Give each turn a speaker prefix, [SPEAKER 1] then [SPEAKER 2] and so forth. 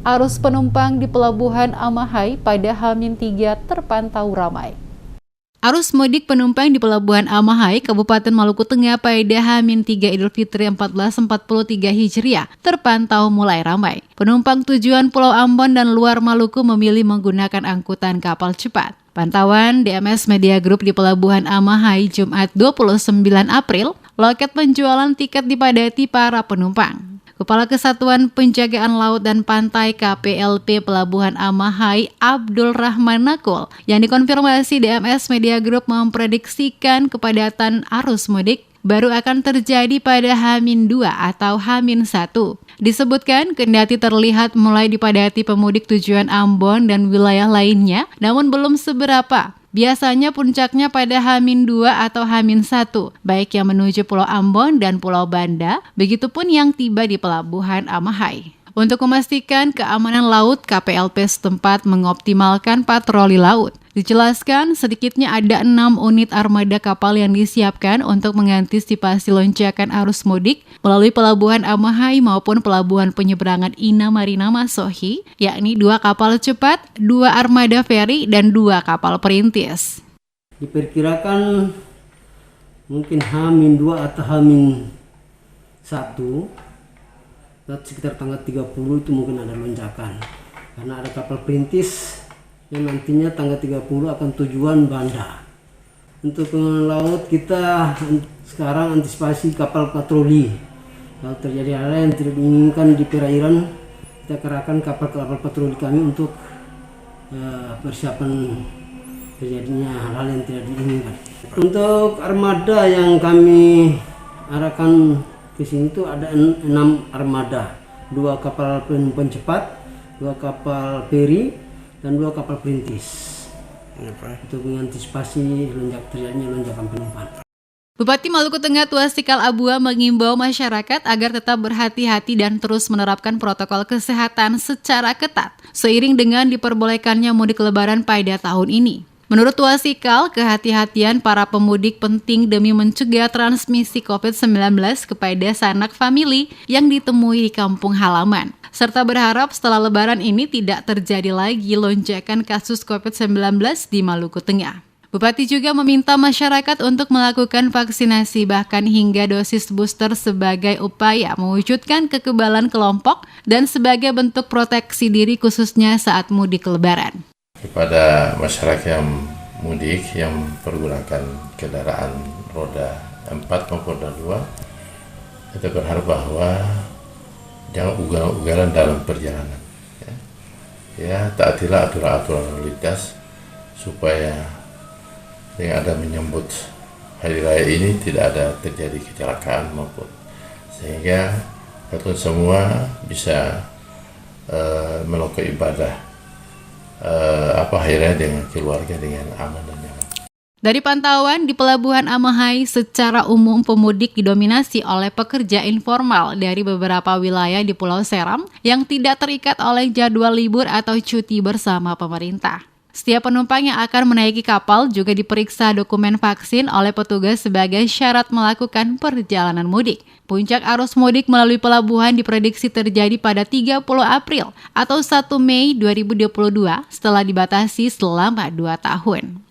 [SPEAKER 1] Arus penumpang di Pelabuhan Amahai pada H-3 terpantau ramai. Arus mudik penumpang di Pelabuhan Amahai, Kabupaten Maluku Tengah pada H-3 Idul Fitri 1443 Hijriah terpantau mulai ramai. Penumpang tujuan Pulau Ambon dan luar Maluku memilih menggunakan angkutan kapal cepat. Pantauan DMS Media Group di Pelabuhan Amahai Jumat 29 April, loket penjualan tiket dipadati para penumpang. Kepala Kesatuan Penjagaan Laut dan Pantai KPLP Pelabuhan Amahai Abdul Rahman Nakul yang dikonfirmasi DMS Media Group memprediksikan kepadatan arus mudik baru akan terjadi pada H-2 atau H-1. Disebutkan kendati terlihat mulai dipadati pemudik tujuan Ambon dan wilayah lainnya, namun belum seberapa. Biasanya puncaknya pada H-2 atau H-1, baik yang menuju Pulau Ambon dan Pulau Banda, begitupun yang tiba di Pelabuhan Amahai. Untuk memastikan keamanan laut, KPLP setempat mengoptimalkan patroli laut. Dijelaskan sedikitnya ada 6 unit armada kapal yang disiapkan untuk mengantisipasi lonjakan arus mudik melalui Pelabuhan Amahai maupun Pelabuhan Penyeberangan Ina Marina Masohi, yakni 2 kapal cepat, 2 armada feri, dan 2 kapal perintis.
[SPEAKER 2] Diperkirakan mungkin H-2 atau H-1, sekitar tanggal 30 itu mungkin ada lonjakan. Karena ada kapal perintis yang nantinya tanggal 30 akan tujuan Banda. Untuk laut kita sekarang antisipasi kapal patroli. Kalau terjadi hal yang tidak diinginkan di perairan, kita kerahkan kapal-kapal patroli kami untuk persiapan terjadinya hal-hal yang tidak diinginkan. Untuk armada yang kami arahkan ke sini itu ada 6 armada, 2 kapal penumpang cepat, 2 kapal feri, dan 2 kapal perintis untuk mengantisipasi terjadinya lonjakan penumpang.
[SPEAKER 1] Bupati Maluku Tengah Tuasikal Abua mengimbau masyarakat agar tetap berhati-hati dan terus menerapkan protokol kesehatan secara ketat seiring dengan diperbolehkannya mudik lebaran pada tahun ini. Menurut Tuasikal, kehati-hatian para pemudik penting demi mencegah transmisi COVID-19 kepada sanak famili yang ditemui di kampung halaman. Serta berharap setelah lebaran ini tidak terjadi lagi lonjakan kasus COVID-19 di Maluku Tengah. Bupati juga meminta masyarakat untuk melakukan vaksinasi bahkan hingga dosis booster sebagai upaya mewujudkan kekebalan kelompok dan sebagai bentuk proteksi diri khususnya saat mudik lebaran.
[SPEAKER 3] Kepada masyarakat yang mudik yang pergunakan kendaraan roda 4 maupun roda 2, kita berharap bahwa jangan ugal-ugalan dalam perjalanan. Ya, taatilah aturan-aturan lalu lintas supaya dengan ada menyambut hari raya ini tidak ada terjadi kecelakaan maupun sehingga kita semua bisa melakukan ibadah akhirnya dengan keluarga dengan aman dan nyaman.
[SPEAKER 1] Dari pantauan di Pelabuhan Amahai, secara umum pemudik didominasi oleh pekerja informal dari beberapa wilayah di Pulau Seram yang tidak terikat oleh jadwal libur atau cuti bersama pemerintah. Setiap penumpang yang akan menaiki kapal juga diperiksa dokumen vaksin oleh petugas sebagai syarat melakukan perjalanan mudik. Puncak arus mudik melalui pelabuhan diprediksi terjadi pada 30 April atau 1 Mei 2022 setelah dibatasi selama 2 tahun.